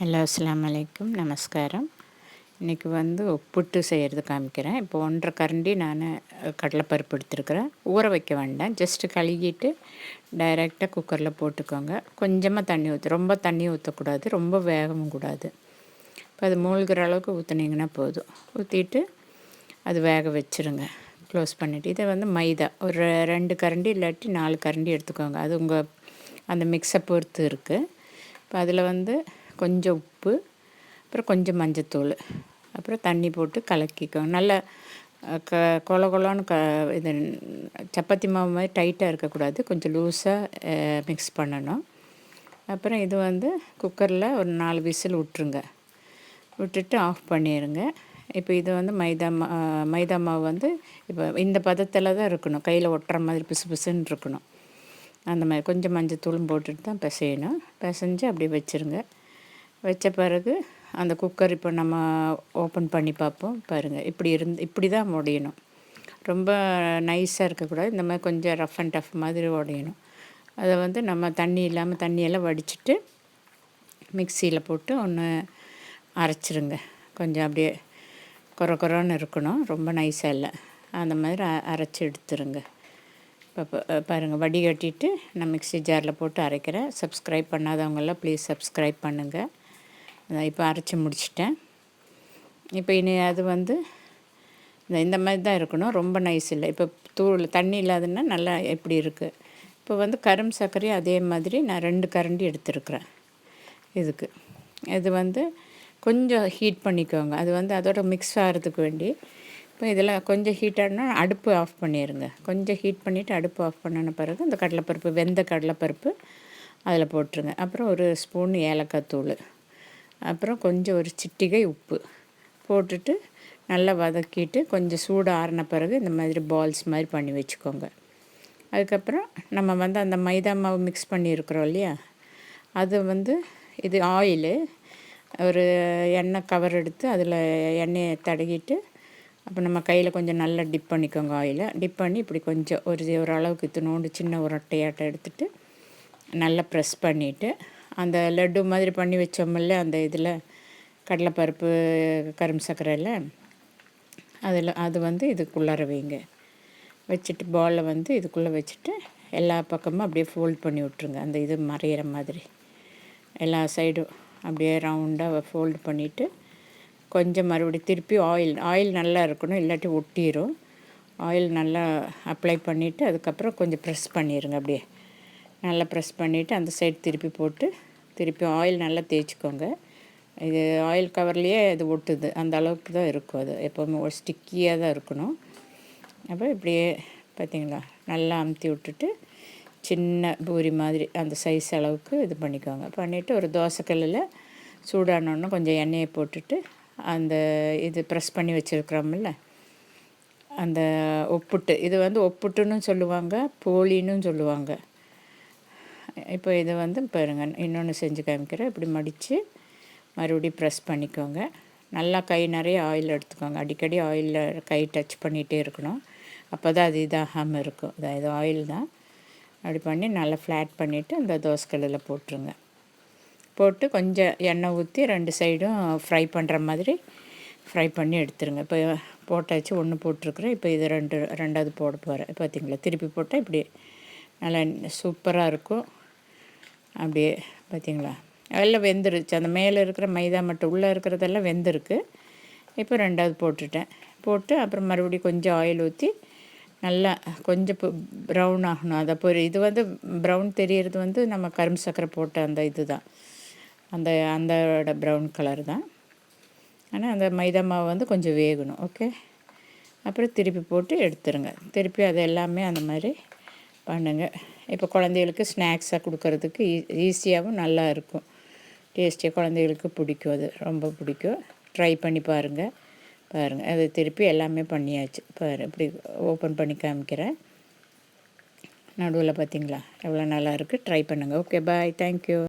Hello அஸ்ஸலாமு அலைக்கும் நமஸ்காரம். இன்றைக்கி உப்புட்டு செய்கிறது காமிக்கிறேன். இப்போ 1½ கரண்டி நான் கடலைப்பருப்பு எடுத்துருக்கிறேன். ஊற வைக்க வேண்டாம், ஜஸ்ட்டு கழுகிட்டு டைரெக்டாக குக்கரில் போட்டுக்கோங்க. கொஞ்சமாக தண்ணி ஊற்று, ரொம்ப தண்ணி ஊற்றக்கூடாது, ரொம்ப வேகவும் கூடாது. இப்போ அது மூழ்கிற அளவுக்கு ஊற்றுனீங்கன்னா போதும். ஊற்றிட்டு அது வேக வச்சுருங்க. க்ளோஸ் பண்ணிவிட்டு இதை மைதா ஒரு 2 கரண்டி இல்லாட்டி 4 கரண்டி எடுத்துக்கோங்க. அது உங்கள் அந்த மிக்ஸை பொறுத்து இருக்குது. இப்போ அதில் கொஞ்சம் உப்பு, அப்புறம் கொஞ்சம் மஞ்சத்தூள், அப்புறம் தண்ணி போட்டு கலக்கிக்கோங்க. நல்லா கொல கொலன்னு இது சப்பாத்தி மாவு மாதிரி டைட்டாக இருக்கக்கூடாது, கொஞ்சம் லூஸாக மிக்ஸ் பண்ணணும். அப்புறம் இது குக்கரில் ஒரு 4 விசில் விட்ருங்க. விட்டுட்டு ஆஃப் பண்ணிடுங்க. இப்போ இது மைதா மாவு இப்போ இந்த பதத்தில் தான் இருக்கணும், கையில் ஒட்டுற மாதிரி பிசு பிசுன்னு இருக்கணும். அந்த மாதிரி கொஞ்சம் மஞ்சத்தூளும் போட்டுட்டு தான் பிசையணும். பிசைஞ்சு அப்படியே வச்சுருங்க. வச்ச பிறகு அந்த குக்கர் இப்போ நம்ம ஓப்பன் பண்ணி பார்ப்போம். பாருங்கள், இப்படி தான் உடையணும். ரொம்ப நைஸாக இருக்கக்கூடாது, இந்த மாதிரி கொஞ்சம் ரஃப் அண்ட் டஃப் மாதிரி உடையணும். அதை நம்ம தண்ணி இல்லாமல் தண்ணியெல்லாம் வடிச்சிட்டு மிக்சியில் போட்டு ஒன்று அரைச்சிருங்க. கொஞ்சம் அப்படியே கொரன்னு இருக்கணும், ரொம்ப நைஸாக இல்லை, அந்த மாதிரி அரைச்சி எடுத்துருங்க. இப்போ பாருங்கள், வடிகட்டிட்டு நான் மிக்ஸி ஜாரில் போட்டு அரைக்கிறேன். சப்ஸ்கிரைப் பண்ணாதவங்கெல்லாம் ப்ளீஸ் சப்ஸ்கிரைப் பண்ணுங்கள். இப்போ அரைச்சி முடிச்சிட்டேன். இப்போ இனி அது இந்த மாதிரி தான் இருக்கணும், ரொம்ப நைஸ் இல்லை. இப்போ தூள் தண்ணி இல்லாதுன்னா நல்லா எப்படி இருக்குது. இப்போ கரும் சர்க்கரையும் அதே மாதிரி நான் 2 கரண்டி எடுத்துருக்குறேன். இதுக்கு இது கொஞ்சம் ஹீட் பண்ணிக்கோங்க. அது அதோட மிக்ஸ் ஆகிறதுக்கு வேண்டி. இப்போ இதில் கொஞ்சம் ஹீட் ஆகினா அடுப்பு ஆஃப் பண்ணிடுங்க. கொஞ்சம் ஹீட் பண்ணிவிட்டு அடுப்பு ஆஃப் பண்ணின பிறகு இந்த கடலைப்பருப்பு, வெந்த கடலைப்பருப்பு அதில் போட்டுருங்க. அப்புறம் ஒரு ஸ்பூன் ஏலக்காய் தூள், அப்புறம் கொஞ்சம் ஒரு சிட்டிகை உப்பு போட்டுட்டு நல்லா வதக்கிட்டு கொஞ்சம் சூடு ஆறின பிறகு இந்த மாதிரி பால்ஸ் மாதிரி பண்ணி வச்சுக்கோங்க. அதுக்கப்புறம் நம்ம அந்த மைதா மாவு மிக்ஸ் பண்ணியிருக்கிறோம் இல்லையா, அது இது ஆயிலு, ஒரு எண்ணெய் கவர் எடுத்து அதில் எண்ணெயை தடவிட்டு அப்போ நம்ம கையில் கொஞ்சம் நல்லா டிப் பண்ணிக்கோங்க. ஆயிலை டிப் பண்ணி இப்படி கொஞ்சம் ஒரு அளவுக்கு இத்தினோண்டு சின்ன உருட்டையாட்டம் எடுத்துகிட்டு நல்லா ப்ரெஸ் பண்ணிவிட்டு அந்த லட்டு மாதிரி பண்ணி வச்சோமில்ல, அந்த இதில் கடலைப்பருப்பு கரும் சர்க்கரையில் அதில் அது இதுக்குள்ளார வைங்க. வச்சுட்டு பாலில் இதுக்குள்ளே வச்சுட்டு எல்லா பக்கமும் அப்படியே ஃபோல்ட் பண்ணி விட்ருங்க. அந்த இது மறையிற மாதிரி எல்லா சைடும் அப்படியே ரவுண்டாக ஃபோல்டு பண்ணிவிட்டு கொஞ்சம் மறுபடியும் திருப்பி ஆயில் நல்லா இருக்கணும், இல்லாட்டி ஒட்டிடும். ஆயில் நல்லா அப்ளை பண்ணிவிட்டு அதுக்கப்புறம் கொஞ்சம் ப்ரெஸ் பண்ணிடுங்க. அப்படியே நல்லா ப்ரெஸ் பண்ணிவிட்டு அந்த சைடு திருப்பி போட்டு திருப்பி ஆயில் நல்லா தேய்ச்சிக்கோங்க. இது ஆயில் கவர்லேயே இது ஒட்டுது, அந்த அளவுக்கு தான் இருக்கும். அது எப்போவுமே ஒரு ஸ்டிக்கியாக தான் இருக்கணும். அப்போ இப்படியே பார்த்திங்களா நல்லா அமுத்தி விட்டுட்டு சின்ன பூரி மாதிரி அந்த சைஸ் அளவுக்கு இது பண்ணிக்கோங்க. பண்ணிவிட்டு ஒரு தோசைக்கல்லில் சூடானோன்னு கொஞ்சம் எண்ணெயை போட்டுட்டு அந்த இது ப்ரெஸ் பண்ணி வச்சுருக்குறோம்ல அந்த ஒப்புட்டு, இது ஒப்புட்டுன்னு சொல்லுவாங்க, போலின்னு சொல்லுவாங்க. இப்போ இது பாருங்கள், இன்னொன்று செஞ்சு காமிக்கிறேன். இப்படி மடித்து மறுபடியும் ப்ரெஸ் பண்ணிக்கோங்க. நல்லா கை நிறைய ஆயில் எடுத்துக்கோங்க. அடிக்கடி ஆயிலில் கை டச் பண்ணிகிட்டே இருக்கணும், அப்போ தான் அது இதாகாமல் இருக்கும். இது ஆயில் தான். அப்படி பண்ணி நல்லா ஃப்ளாட் பண்ணிவிட்டு அந்த தோசைக்கல்லில் போட்டுருங்க. போட்டு கொஞ்சம் எண்ணெய் ஊற்றி 2 சைடும் ஃப்ரை பண்ணுற மாதிரி ஃப்ரை பண்ணி எடுத்துருங்க. இப்போ போட்டாச்சு, ஒன்று போட்டிருக்குறேன். இப்போ இது ரெண்டாவது போட போகிறேன். பார்த்திங்களா, திருப்பி போட்டால் இப்படி நல்லா சூப்பராக இருக்கும். அப்படியே பார்த்திங்களா எல்லாம் வெந்துருச்சு. அந்த மேலே இருக்கிற மைதா மட்டும், உள்ளே இருக்கிறதெல்லாம் வெந்திருக்கு. இப்போ 2வது போட்டுட்டேன். போட்டு அப்புறம் மறுபடியும் கொஞ்சம் ஆயில் ஊற்றி நல்லா கொஞ்சம் ப்ரௌன் ஆகணும். அதை இது ப்ரௌன் தெரியறது நம்ம கரும் சர்க்கரை போட்ட அந்த இது தான், அந்தோட ப்ரௌன் கலர் தான். ஆனால் அந்த மைதா மாவு கொஞ்சம் வேகணும். ஓகே, அப்புறம் திருப்பி போட்டு எடுத்துருங்க. திருப்பி அது எல்லாமே அந்த மாதிரி பண்ணுங்கள். இப்போ குழந்தைகளுக்கு ஸ்நாக்ஸாக கொடுக்கறதுக்கு ஈஸியாகவும் நல்லா இருக்கும், டேஸ்டியாக குழந்தைகளுக்கு பிடிக்கும். அது ரொம்ப பிடிக்கும். ட்ரை பண்ணி பாருங்கள். அது திருப்பி எல்லாமே பண்ணியாச்சு. இப்படி ஓப்பன் பண்ணி காமிக்கிறேன். நடுவில் பார்த்திங்களா எவ்வளோ நல்லா இருக்குது. ட்ரை பண்ணுங்கள். ஓகே, பாய், தேங்க்யூ.